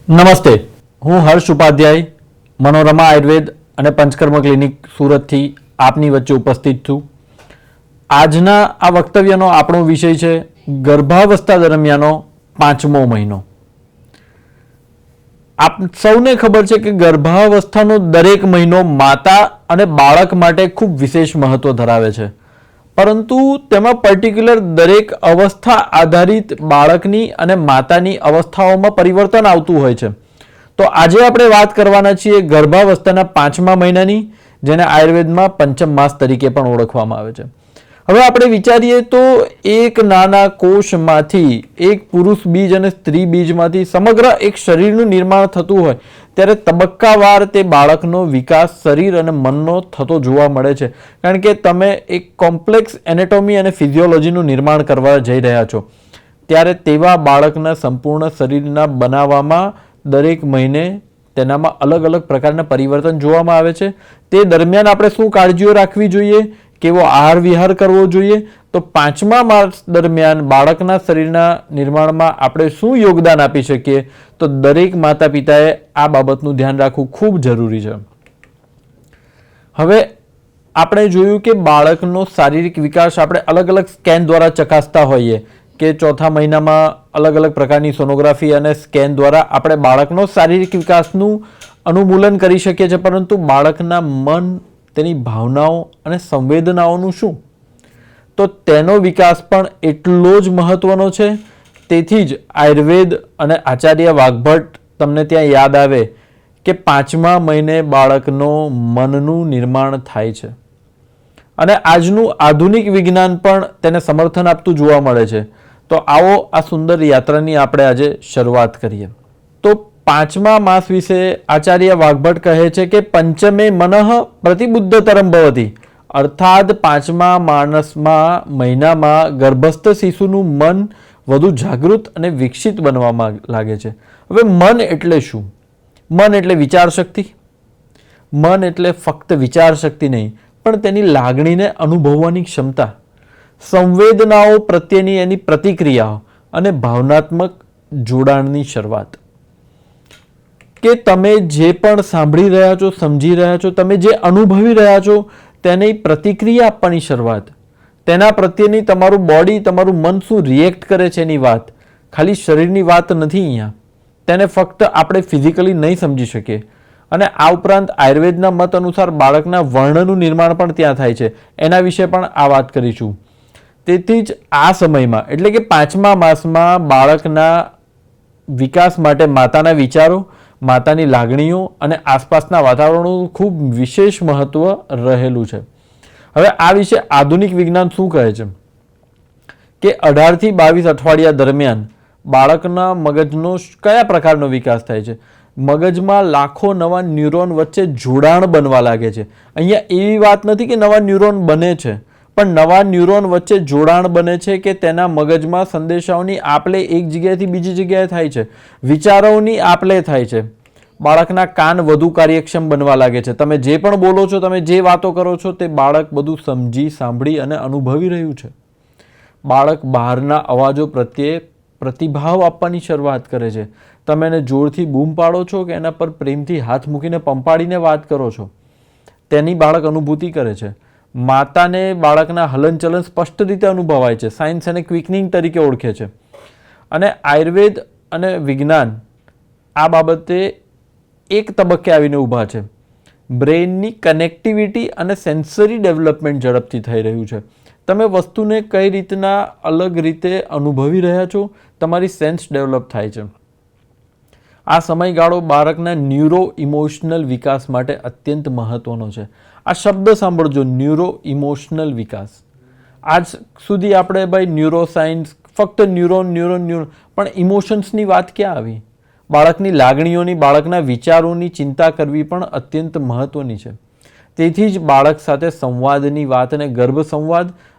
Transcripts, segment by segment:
નમસ્તે, હું હર્ષ ઉપાધ્યાય, મનોરમા આયુર્વેદ અને પંચકર્મ ક્લિનિક સુરતથી આપની વચ્ચે ઉપસ્થિત છું. આજના આ વક્તવ્યનો આપણો વિષય છે ગર્ભાવસ્થા દરમિયાનનો 5મો મહિનો. આપ સૌને ખબર છે કે ગર્ભાવસ્થાનો દરેક મહિનો માતા અને બાળક માટે ખૂબ વિશેષ મહત્વ ધરાવે છે, પરંતુ તેમાં પર્ટિક્યુલર દરેક અવસ્થા આધારિત બાળકની અને માતાની અવસ્થાઓમાં પરિવર્તન આવતું હોય છે. તો આજે આપણે વાત કરવાના છીએ ગર્ભાવસ્થાના 5મા મહિનાની, જેને આયુર્વેદમાં પંચમ માસ તરીકે પણ ઓળખવામાં આવે છે. હવે આપણે વિચારીએ તો એક નાના કોષમાંથી, એક પુરુષ બીજ અને સ્ત્રી બીજમાંથી સમગ્ર એક શરીરનું નિર્માણ થતું હોય ત્યારે તબક્કાવાર તે બાળકનો વિકાસ શરીર અને મનનો થતો જોવા મળે છે. કારણ કે તમે એક કોમ્પ્લેક્સ એનેટોમી અને ફિઝિયોલોજીનું નિર્માણ કરવા જઈ રહ્યા છો, ત્યારે તેવા બાળકના સંપૂર્ણ શરીરના બનાવવામાં દરેક મહિને તેનામાં અલગ અલગ પ્રકારના પરિવર્તન જોવામાં આવે છે. તે દરમિયાન આપણે શું કાળજીઓ રાખવી જોઈએ, કેવો આહાર વિહાર કરવો જોઈએ, તો 5મા માસ દરમિયાન બાળકના શરીરના નિર્માણમાં આપણે શું યોગદાન આપી શકીએ, તો દરેક માતા પિતાએ આ બાબતનું ધ્યાન રાખવું ખૂબ જરૂરી છે. હવે આપણે જોયું કે બાળકનો શારીરિક વિકાસ આપણે અલગ અલગ સ્કેન દ્વારા ચકાસતા હોઈએ કે ચોથા મહિનામાં અલગ અલગ પ્રકારની સોનોગ્રાફી અને સ્કેન દ્વારા આપણે બાળકનો શારીરિક વિકાસનું અનુમૂલન કરી શકીએ છીએ, પરંતુ બાળકના મન, તેની ભાવનાઓ અને સંવેદનાઓનું શું, તો તેનો વિકાસ પણ એટલો જ મહત્વનો છે. તેથી જ આયુર્વેદ અને આચાર્ય વાઘભટ્ટ તમને ત્યાં યાદ આવે કે 5મા મહિને બાળકનો મનનું નિર્માણ થાય છે, અને આજનું આધુનિક વિજ્ઞાન પણ તેને સમર્થન આપતું જોવા મળે છે. તો આવો આ સુંદર યાત્રાની આપણે આજે શરૂઆત કરીએ. તો 5મા માસ વિશે આચાર્ય વાઘભટ્ટ કહે છે કે પંચમે મનઃ પ્રતિબુદ્ધતરમ ભવતિ, અર્થાત 5મા મહિનામાં ગર્ભસ્થ શિશુનું મન વધુ જાગૃત અને વિકસિત બનવામાં લાગે છે. હવે મન એટલે શું? મન એટલે વિચાર શક્તિ. મન એટલે ફક્ત વિચાર શક્તિ નહીં, પણ તેની લાગણીને અનુભવવાની ક્ષમતા, સંવેદનાઓ પ્રત્યેની એની પ્રતિક્રિયાઓ અને ભાવનાત્મક જોડાણની શરૂઆત. કે તમે જે પણ સાંભળી રહ્યા છો, સમજી રહ્યા છો, તમે જે અનુભવી રહ્યા છો, તેની પ્રતિક્રિયા આપવાની શરૂઆત, તેના પ્રત્યેની તમારું બોડી, તમારું મન શું રિએક્ટ કરે છે એની વાત. ખાલી શરીરની વાત નથી અહીંયા, તેને ફક્ત આપણે ફિઝિકલી નહીં સમજી શકીએ. અને આ ઉપરાંત આયુર્વેદના મત અનુસાર બાળકના વર્ણનું નિર્માણ પણ ત્યાં થાય છે, એના વિશે પણ આ વાત કરીશું. તેથી જ આ સમયમાં એટલે કે 5મા માસમાં બાળકના વિકાસ માટે માતાના વિચારો, માતાની લાગણીઓ અને આસપાસના વાતાવરણનું ખૂબ વિશેષ મહત્વ રહેલું છે. હવે આ વિશે આધુનિક વિજ્ઞાન શું કહે છે કે 18 થી 22 અઠવાડિયા દરમિયાન બાળકના મગજનો કયા પ્રકારનો વિકાસ થાય છે. મગજમાં લાખો નવા ન્યુરોન વચ્ચે જોડાણ બનવા લાગે છે. અહીંયા એવી વાત નથી કે નવા ન્યુરોન બને છે, પણ નવા ન્યુરોન વચ્ચે જોડાણ બને છે કે તેના મગજમાં સંદેશાઓની આપ-લે એક જગ્યાએથી બીજી જગ્યાએ થાય છે, વિચારોની આપ-લે થાય છે. બાળકના કાન વધુ કાર્યક્ષમ બનવા લાગે છે. તમે જે પણ બોલો છો, તમે જે વાતો કરો છો, તે બાળક બધું સમજી, સાંભળી અને અનુભવી રહ્યું છે. બાળક બહારના અવાજો પ્રત્યે પ્રતિભાવ આપવાની શરૂઆત કરે છે. તમે એને જોરથી બૂમ પાડો છો કે એના પર પ્રેમથી હાથ મૂકીને પંપાડીને વાત કરો છો, તેની બાળક અનુભૂતિ કરે છે. માતાને બાળકના હલનચલન સ્પષ્ટ રીતે અનુભવાય છે. સાયન્સ એને ક્વિકનિંગ તરીકે ઓળખે છે. અને આયુર્વેદ અને વિજ્ઞાન આ બાબતે એક તબક્કે આવીને ઊભા છે. બ્રેઇનની કનેક્ટિવિટી અને સેન્સરી ડેવલપમેન્ટ ઝડપથી થઈ રહ્યું છે. તમે વસ્તુને કઈ રીતના અલગ રીતે અનુભવી રહ્યા છો, તમારી સેન્સ ડેવલપ થાય છે. આ સમયગાળો બાળકના ન્યુરો ઇમોશનલ વિકાસ માટે અત્યંત મહત્વનો છે. આ શબ્દ સાંભળજો, ન્યુરો ઇમોશનલ વિકાસ. આજ સુધી આપણે ભાઈ ન્યુરો સાયન્સ, ફક્ત ન્યુરોન, પણ ઇમોશન્સની વાત ક્યાં આવી? બાળકની લાગણીઓની, બાળકના વિચારોની ચિંતા કરવી પણ અત્યંત મહત્વની છે. તેથી જ બાળક સાથે સંવાદની વાત અને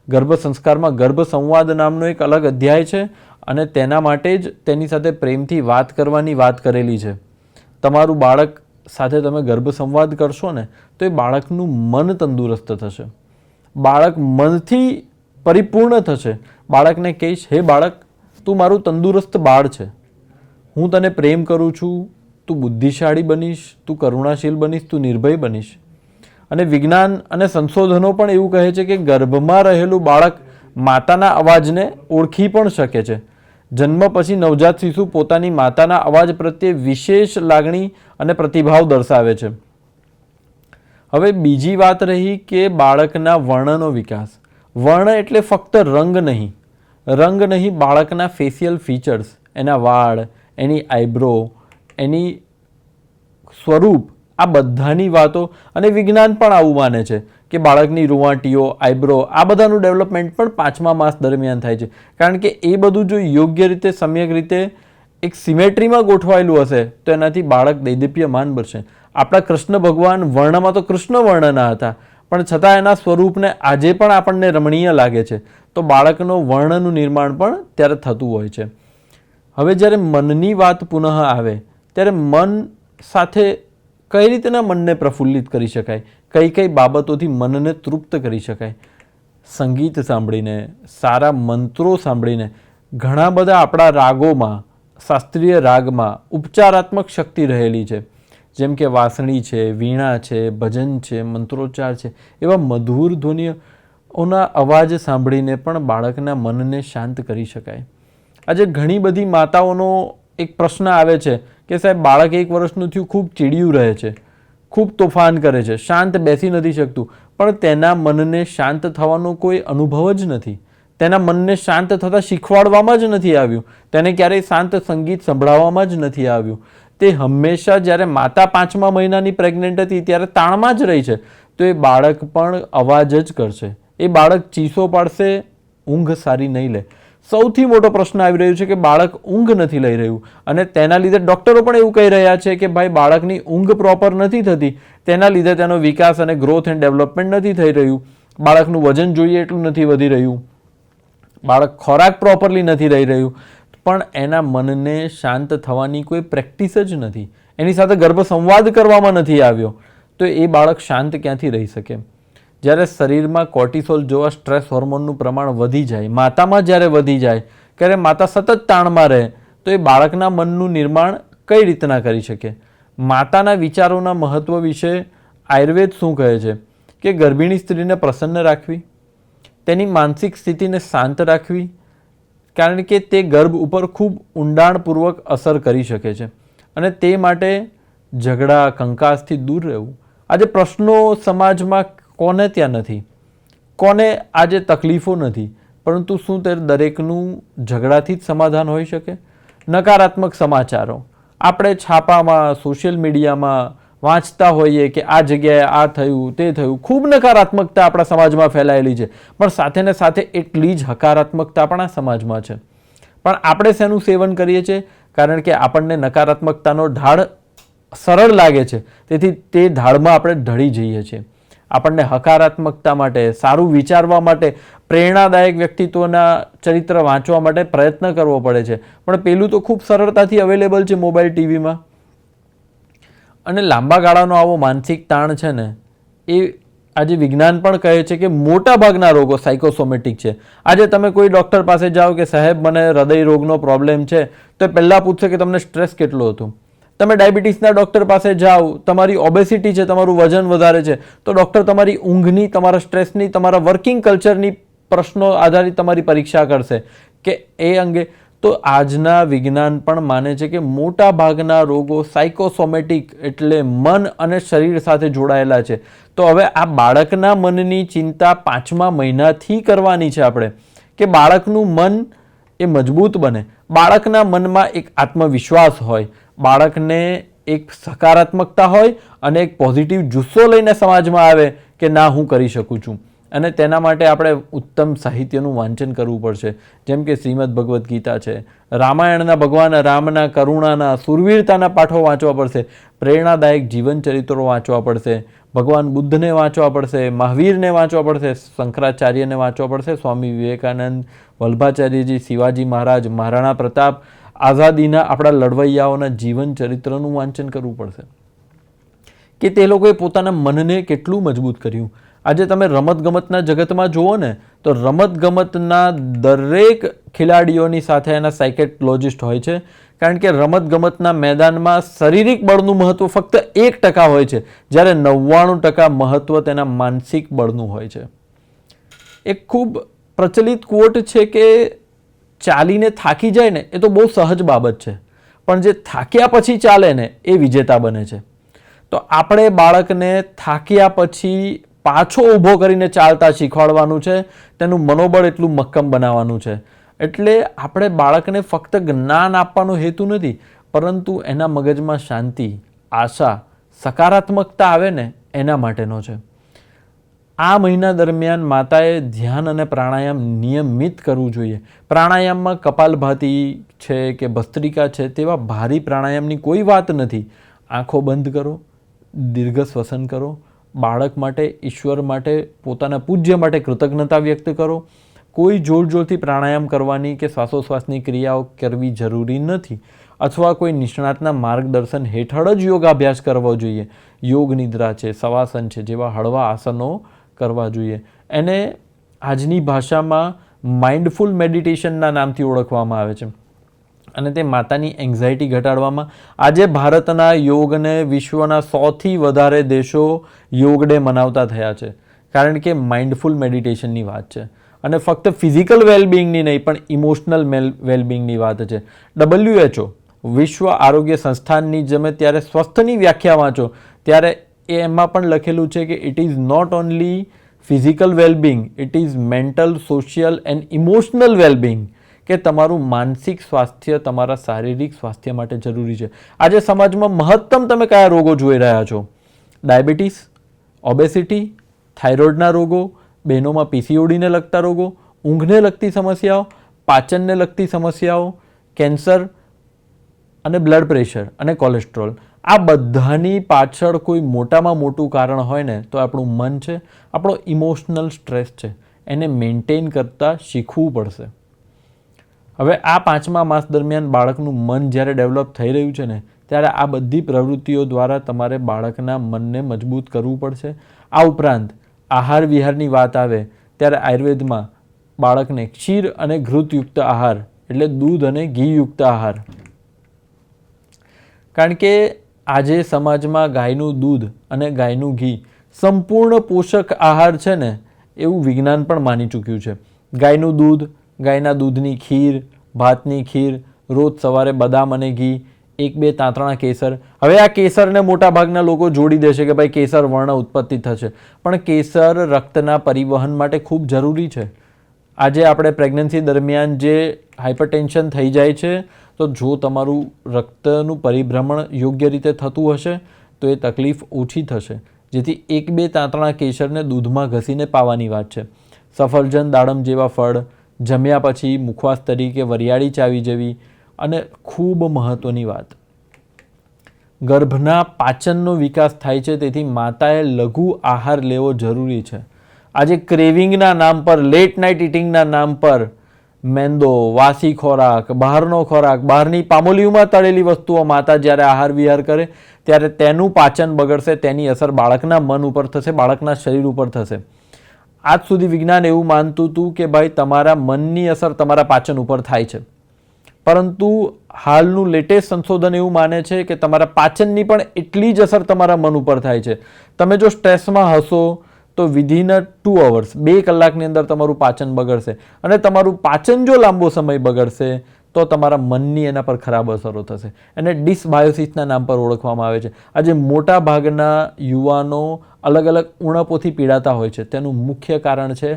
ગર્ભ સંસ્કારમાં ગર્ભ સંવાદ નામનો એક અલગ અધ્યાય છે, અને તેના માટે જ તેની સાથે પ્રેમથી વાત કરવાની વાત કરેલી છે. તમારું બાળક સાથે તમે ગર્ભ સંવાદ કરશો ને, તો એ બાળકનું મન તંદુરસ્ત થશે, બાળક મનથી પરિપૂર્ણ થશે. બાળકને કહીશ, હે બાળક, તું મારું તંદુરસ્ત બાળ છે, હું તને પ્રેમ કરું છું, તું બુદ્ધિશાળી બનીશ, તું કરુણાશીલ બનીશ, તું નિર્ભય બનીશ. અને વિજ્ઞાન અને સંશોધનો પણ એવું કહે છે કે ગર્ભમાં રહેલું બાળક માતાના અવાજને ઓળખી પણ શકે છે. જન્મ પછી નવજાત શિશુ પોતાની માતાના અવાજ પ્રત્યે વિશેષ લાગણી અને પ્રતિભાવ દર્શાવે છે. હવે બીજી વાત રહી કે બાળકના વર્ણનો વિકાસ. વર્ણ એટલે ફક્ત રંગ નહીં, બાળકના ફેશિયલ ફીચર્સ, એના વાળ, એની આઈબ્રો, એની સ્વરૂપ, આ બધાની વાતો. અને વિજ્ઞાન પણ આવું માને છે કે બાળકની રૂંવાટીઓ, આઈબ્રો, આ બધાનું ડેવલપમેન્ટ પણ 5મા માસ દરમિયાન થાય છે. કારણ કે એ બધું જો યોગ્ય રીતે, સમ્યક રીતે એક સિમેટ્રીમાં ગોઠવાયેલું હશે તો એનાથી બાળક દૈદીપ્યમાન બનશે. આપણા કૃષ્ણ ભગવાન વર્ણમાં તો કૃષ્ણ વર્ણના હતા, પણ છતાં એના સ્વરૂપને આજે પણ આપણને રમણીય લાગે છે. તો બાળકનો વર્ણનું નિર્માણ પણ ત્યારે થતું હોય છે. હવે જ્યારે મનની વાત પુનઃ આવે ત્યારે મન સાથે કઈ રીતના મનને પ્રફુલ્લિત કરી શકાય, કઈ કઈ બાબતોથી મનને તૃપ્ત કરી શકાય. સંગીત સાંભળીને, સારા મંત્રો સાંભળીને. ઘણા બધા આપણા રાગોમાં, શાસ્ત્રીય રાગમાં ઉપચારાત્મક શક્તિ રહેલી છે. જેમ કે વાંસળી છે, વીણા છે, ભજન છે, મંત્રોચ્ચાર છે. એવા મધુર ધ્વનિઓના અવાજ સાંભળીને પણ બાળકના મનને શાંત કરી શકાય. આજે ઘણી બધી માતાઓનો એક પ્રશ્ન આવે છે કે સાહેબ બાળક 1 વર્ષનું થયું, ખૂબ ચીડિયું રહે છે, ખૂબ તોફાન કરે છે, શાંત બેસી નથી શકતું. પણ તેના મનને શાંત થવાનો કોઈ અનુભવ જ નથી. તેના મનને શાંત થતાં શીખવાડવામાં જ નથી આવ્યું. તેને ક્યારેય શાંત સંગીત સંભળાવવામાં જ નથી આવ્યું. તે હંમેશા જ્યારે માતા 5મા મહિનાની પ્રેગ્નન્ટ હતી ત્યારે તાણમાં જ રહી છે. તો એ બાળક પણ અવાજ જ કરશે. એ બાળક ચીસો પાડશે, ઊંઘ સારી નહીં લે. સૌથી મોટો પ્રશ્ન આવી રહ્યો છે કે બાળક ઊંઘ નથી લઈ રહ્યું. અને તેના લીધે ડૉક્ટરો પણ એવું કહી રહ્યા છે કે ભાઈ બાળકની ઊંઘ પ્રોપર નથી થતી. તેના લીધે તેનો વિકાસ અને ગ્રોથ એન્ડ ડેવલપમેન્ટ નથી થઈ રહ્યું. બાળકનું વજન જોઈએ એટલું નથી વધી રહ્યું. બાળક ખોરાક પ્રોપરલી નથી રહી રહ્યું. પણ એના મનને શાંત થવાની કોઈ પ્રેક્ટિસ જ નથી. એની સાથે ગર્ભ સંવાદ કરવામાં નથી આવ્યો. તો એ બાળક શાંત ક્યાંથી રહી શકે? જ્યારે શરીરમાં કોર્ટિસોલ જેવા સ્ટ્રેસ હોર્મોનનું પ્રમાણ વધી જાય, માતામાં જ્યારે વધી જાય, ત્યારે માતા સતત તાણમાં રહે, તો એ બાળકના મનનું નિર્માણ કઈ રીતના કરી શકે? માતાના વિચારોના મહત્વ વિશે આયુર્વેદ શું કહે છે કે ગર્ભિણી સ્ત્રીને પ્રસન્ન રાખવી, તેની માનસિક સ્થિતિને શાંત રાખવી, કારણ કે તે ગર્ભ ઉપર ખૂબ ઊંડાણપૂર્વક અસર કરી શકે છે. અને તે માટે ઝઘડા, કંકાસથી દૂર રહેવું. આજે પ્રશ્નો સમાજમાં કોને ત્યાં નથી, કોને આજે તકલીફો નથી, પરંતુ શું તે દરેકનું ઝઘડાથી જ સમાધાન હોઈ શકે? નકારાત્મક સમાચારો આપણે છાપામાં, સોશિયલ મીડિયામાં વાંચતા હોઈએ કે આ જગ્યાએ આ થયું, તે થયું. ખૂબ નકારાત્મકતા આપણા સમાજમાં ફેલાયેલી છે, પણ સાથે ને સાથે એટલી જ હકારાત્મકતા આપણા સમાજમાં છે. પણ આપણે શેનું સેવન કરીએ છીએ? કારણ કે આપણને નકારાત્મકતાનો ઢાળ સરળ લાગે છે, તેથી તે ઢાળમાં આપણે ઢળી જઈએ છીએ. આપણને હકારાત્મકતા માટે, સારું વિચારવા માટે, પ્રેરણાદાયક વ્યક્તિત્વના ચરિત્ર વાંચવા માટે પ્રયત્ન કરવો પડે છે. પણ પેલું તો ખૂબ સરળતાથી અવેલેબલ છે મોબાઈલ, ટીવીમાં. અને લાંબા ગાળાનો આવો માનસિક તાણ છે ને, એ આજે વિજ્ઞાન પણ કહે છે કે મોટા ભાગના રોગો સાયકોસોમેટિક છે. આજે તમે કોઈ ડૉક્ટર પાસે જાઓ કે સાહેબ મને હૃદય રોગનો પ્રોબ્લેમ છે, તો પહેલાં પૂછશે કે તમને સ્ટ્રેસ કેટલું હતું. તમે ડાયાબિટીસના ડૉક્ટર પાસે જાઓ, તમારી ઓબેસિટી છે, તમારું વજન વધારે છે, તો ડૉક્ટર તમારી ઊંઘની, તમારા સ્ટ્રેસની, તમારા વર્કિંગ કલ્ચરની પ્રશ્નો આધારિત તમારી પરીક્ષા કરશે કે એ અંગે. તો આજના વિજ્ઞાન પણ માને છે કે મોટા ભાગના રોગો સાયકોસોમેટિક એટલે મન અને શરીર સાથે જોડાયેલા છે. તો હવે આ બાળકના મનની ચિંતા 5મા મહિનાથી કરવાની છે આપણે, કે બાળકનું મન એ મજબૂત બને, બાળકના મનમાં એક આત્મવિશ્વાસ હોય, બાળકને એક સકારાત્મકતા હોય અને એક પોઝિટિવ જુસ્સો લઈને સમાજમાં આવે કે ના હું કરી શકું છું. અને તેના માટે આપણે ઉત્તમ સાહિત્યનું વાંચન કરવું પડશે. જેમ કે શ્રીમદ ભગવદ્ ગીતા છે, રામાયણના ભગવાન રામના કરુણાના, સુરવીરતાના પાઠો વાંચવા પડશે, પ્રેરણાદાયક જીવન ચરિત્રો વાંચવા પડશે, ભગવાન બુદ્ધને વાંચવા પડશે, મહાવીરને વાંચવા પડશે, શંકરાચાર્યને વાંચવા પડશે, સ્વામી વિવેકાનંદ, વલ્ભાચાર્યજી, શિવાજી મહારાજ, મહારાણા પ્રતાપ, આઝાદીના આપણા લડવૈયાઓના જીવન ચરિત્રનું વાંચન કરવું પડશે કે તે લોકોએ પોતાના મનને કેટલું મજબૂત કર્યું. આજે તમે રમતગમતના જગતમાં જુઓ ને, તો રમતગમતના દરેક ખેલાડીઓની સાથે એના સાયકેટ્રોલોજિસ્ટ હોય છે, કારણ કે રમતગમતના મેદાનમાં શારીરિક બળનું મહત્વ ફક્ત 1% હોય છે, જ્યારે 99% મહત્વ તેના માનસિક બળનું હોય છે. એક ખૂબ પ્રચલિત કોટ છે કે ચાલીને થાકી જાય ને એ તો બહુ સહજ બાબત છે, પણ જે થાક્યા પછી ચાલે ને એ વિજેતા બને છે. તો આપણે બાળકને થાક્યા પછી પાછો ઊભો કરીને ચાલતા શીખવાડવાનું છે, તેનું મનોબળ એટલું મક્કમ બનાવવાનું છે. એટલે આપણે બાળકને ફક્ત જ્ઞાન આપવાનો હેતુ નથી, પરંતુ એના મગજમાં શાંતિ, આશા, સકારાત્મકતા આવે ને એના માટેનો છે. આ મહિના દરમિયાન માતાએ ધ્યાન અને પ્રાણાયામ નિયમિત કરવું જોઈએ. પ્રાણાયામમાં કપાલભાતી છે કે ભસ્ત્રિકા છે તેવા ભારી પ્રાણાયામની કોઈ વાત નથી. આંખો બંધ કરો, દીર્ઘ શ્વસન કરો, બાળક માટે, ઈશ્વર માટે, પોતાના પૂજ્ય માટે કૃતજ્ઞતા વ્યક્ત કરો. કોઈ જોરથી પ્રાણાયામ કરવાની કે શ્વાસોશ્વાસની ક્રિયાઓ કરવી જરૂરી નથી, અથવા કોઈ નિષ્ણાતના માર્ગદર્શન હેઠળ જ યોગાભ્યાસ કરવો જોઈએ. યોગ નિદ્રા છે, શવાસન છે જેવા હળવા આસનો કરવા જોઈએ. એને આજની ભાષામાં માઇન્ડફુલ મેડિટેશનના નામથી ઓળખવામાં આવે છે, અને તે માતાની એન્ઝાયટી ઘટાડવામાં આજે ભારતના યોગને વિશ્વના 100થી વધારે દેશો યોગ ડે મનાવતા થયા છે, કારણ કે માઇન્ડફુલ મેડિટેશનની વાત છે. અને ફક્ત ફિઝિકલ વેલબિંગની નહીં પણ ઇમોશનલ વેલબિંગની વાત છે. WHO વિશ્વ આરોગ્ય સંસ્થાનની જમે ત્યારે સ્વસ્થની વ્યાખ્યા વાંચો ત્યારે એમાં પણ લખેલું છે કે it is not only physical wellbeing, it is mental, social and emotional wellbeing, કે તમારું માનસિક સ્વાસ્થ્ય તમારા શારીરિક સ્વાસ્થ્ય માટે જરૂરી છે. આજે સમાજમાં મહત્તમ તમે કયા રોગો જોઈ રહ્યા છો? ડાયાબિટીસ, ઓબેસિટી, થાઇરોઇડના રોગો, બહેનોમાં PCODને લગતા રોગો, ઊંઘને લગતી સમસ્યાઓ, પાચનને લગતી સમસ્યાઓ, કેન્સર અને બ્લડ પ્રેશર અને કોલેસ્ટ્રોલ. આ બધાની પાછળ કોઈ મોટામાં મોટું કારણ હોય ને તો આપણું મન છે, આપણો ઇમોશનલ સ્ટ્રેસ છે. એને મેન્ટેન કરતાં શીખવું પડશે. હવે આ 5મા માસ દરમિયાન બાળકનું મન જ્યારે ડેવલપ થઈ રહ્યું છે ને ત્યારે આ બધી પ્રવૃત્તિઓ દ્વારા તમારે બાળકના મનને મજબૂત કરવું પડશે. આ ઉપરાંત આહાર વિહારની વાત આવે ત્યારે આયુર્વેદમાં બાળકને ક્ષીર અને ઘૃતયુક્ત આહાર એટલે દૂધ અને ઘીયુક્ત આહાર, કારણ કે આજે સમાજમાં ગાયનું દૂધ અને ગાયનું ઘી સંપૂર્ણ પોષક આહાર છે ને એવું વિજ્ઞાન પણ માની ચૂક્યું છે. ગાયનું દૂધ, ગાયના દૂધની ખીર, ભાતની ખીર, રોજ સવારે બદામ અને ઘી, 1-2 તાંતણા કેસર. હવે આ કેસરને મોટા ભાગના લોકો જોડી દેશે કે ભાઈ કેસર વર્ણ ઉત્પત્તિ થશે, પણ કેસર રક્તના પરિવહન માટે ખૂબ જરૂરી છે. આજે આપણે પ્રેગ્નન્સી દરમિયાન જે હાઇપરટેન્શન થઈ જાય છે, તો જો તમારું રક્તનું પરિભ્રમણ યોગ્ય રીતે થતું હશે તો એ તકલીફ ઓછી થશે. જેથી 1-2 તાંતણા કેસરને દૂધમાં ઘસીને પાવાની વાત છે. સફરજન, દાડમ જેવા ફળ જમ્યા પછી મુખવાસ તરીકે વરિયાળી ચાવી જેવી. અને ખૂબ મહત્ત્વની વાત, ગર્ભના પાચનનો વિકાસ થાય છે, તેથી માતાએ લઘુ આહાર લેવો જરૂરી છે. આજે ક્રેવિંગના નામ પર, લેટ નાઇટ ઇટિંગના નામ પર મેંદો, વાસી ખોરાક, બહારનો ખોરાક, બહારની પામોલીઓમાં તળેલી વસ્તુઓ માતા જ્યારે આહાર વિહાર કરે ત્યારે તેનું પાચન બગડશે, તેની અસર બાળકના મન ઉપર થશે, બાળકના શરીર ઉપર થશે. આજ સુધી વિજ્ઞાન એવું માનતું હતું કે ભાઈ તમારા મનની અસર તમારા પાચન ઉપર થાય છે, પરંતુ હાલનું લેટેસ્ટ સંશોધન એવું માને છે કે તમારા પાચનની પણ એટલી જ અસર તમારા મન ઉપર થાય છે. તમે જો સ્ટ્રેસમાં હશો તો વિધિન 2 hours 2 કલાકની અંદર તમારું પાચન બગડશે, અને તમારું પાચન જો લાંબો સમય બગડશે તો તમારા મનની એના પર ખરાબ અસરો થશે. એને ડિસબાયોસિસના નામ પર ઓળખવામાં આવે છે. આજે મોટા ભાગના યુવાનો અલગ અલગ ઉણપોથી પીડાતા હોય છે. તેનું મુખ્ય કારણ છે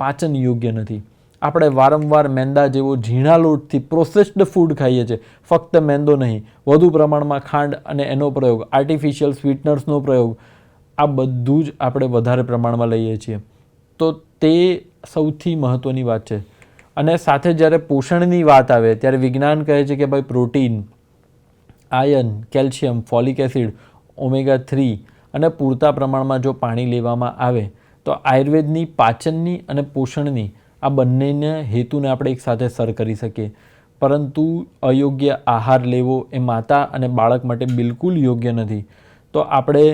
પાચન યોગ્ય નથી. આપણે વારંવાર મેંદા જેવો ઝીણા લોટથી પ્રોસેસ્ડ ફૂડ ખાઈએ છીએ. ફક્ત મેંદો નહીં, વધુ પ્રમાણમાં ખાંડ અને એનો પ્રયોગ, આર્ટિફિશિયલ સ્વીટનર્સનો પ્રયોગ, આ બધું જ આપણે વધારે પ્રમાણમાં લઈએ છીએ. તો તે સૌથી મહત્ત્વની વાત છે. અને સાથે જ્યારે પોષણની વાત આવે ત્યારે વિજ્ઞાન કહે છે કે ભાઈ protein, iron, calcium, folic acid, omega 3 અને પૂરતા પ્રમાણમાં જો પાણી લેવામાં આવે તો આયુર્વેદની પાચનની અને પોષણની આ બંનેને હેતુને આપણે એક સાથે સર કરી શકીએ. પરંતુ અયોગ્ય આહાર લેવો એ માતા અને બાળક માટે બિલકુલ યોગ્ય નથી. તો આપણે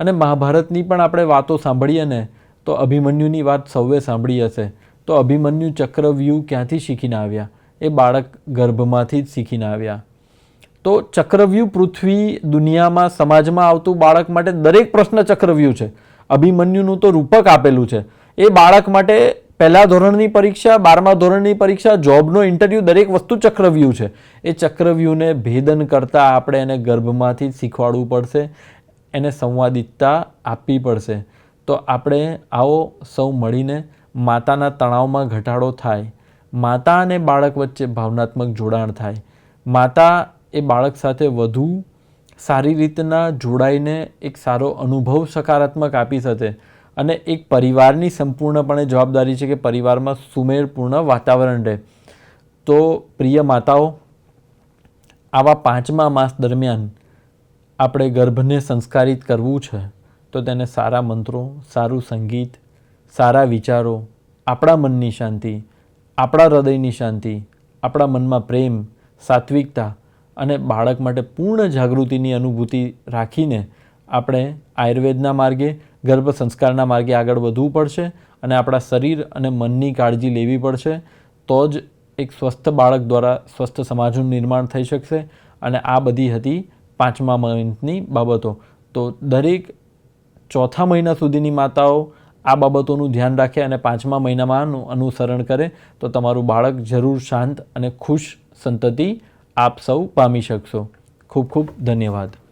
અને મહાભારતની પણ આપણે વાતો સાંભળીએ ને તો અભિમન્યુની વાત સૌએ સાંભળી હશે. તો અભિમન્યુ ચક્રવ્યૂહ ક્યાંથી શીખીને આવ્યા? એ બાળક ગર્ભમાંથી જ શીખીને આવ્યા. તો ચક્રવ્યૂહ પૃથ્વી, દુનિયામાં, સમાજમાં આવતું બાળક માટે દરેક પ્રશ્ન ચક્રવ્યૂહ છે. અભિમન્યુનું તો રૂપક આપેલું છે. એ બાળક માટે પહેલા ધોરણની પરીક્ષા, 12મા ધોરણની પરીક્ષા, જોબનો ઇન્ટરવ્યૂ, દરેક વસ્તુ ચક્રવ્યૂહ છે. એ ચક્રવ્યૂહને ભેદન કરતાં આપણે એને ગર્ભમાંથી જ શીખવાડવું પડશે, એને સંવાદિતતા આપવી પડશે. તો આપણે આવો સૌ મળીને માતાના તણાવમાં ઘટાડો થાય, માતા અને બાળક વચ્ચે ભાવનાત્મક જોડાણ થાય, માતા એ બાળક સાથે વધુ સારી રીતના જોડાઈને એક સારો અનુભવ સકારાત્મક આપી શકે. અને એક પરિવારની સંપૂર્ણપણે જવાબદારી છે કે પરિવારમાં સુમેળપૂર્ણ વાતાવરણ રહે. તો પ્રિય માતાઓ, આવા 5મા માસ દરમિયાન આપણે ગર્ભને સંસ્કારિત કરવું છે, તો તેને સારા મંત્રો, સારું સંગીત, સારા વિચારો, આપણા મનની શાંતિ, આપણા હૃદયની શાંતિ, આપણા મનમાં પ્રેમ, સાત્વિકતા અને બાળક માટે પૂર્ણ જાગૃતિની અનુભૂતિ રાખીને આપણે આયુર્વેદના માર્ગે, ગર્ભ સંસ્કારના માર્ગે આગળ વધવું પડશે અને આપણા શરીર અને મનની કાળજી લેવી પડશે. તો જ એક સ્વસ્થ બાળક દ્વારા સ્વસ્થ સમાજનું નિર્માણ થઈ શકશે. અને આ બધી હતી 5મા મહિનાની બાબતો. તો દરેક 4થા મહિના સુધીની માતાઓ આ બાબતોનું ધ્યાન રાખે અને 5મા મહિનામાં અનુસરણ કરે તો તમારું બાળક જરૂર શાંત અને ખુશ સંતતિ આપ સૌ પામી શકશો. ખૂબ ખૂબ ધન્યવાદ.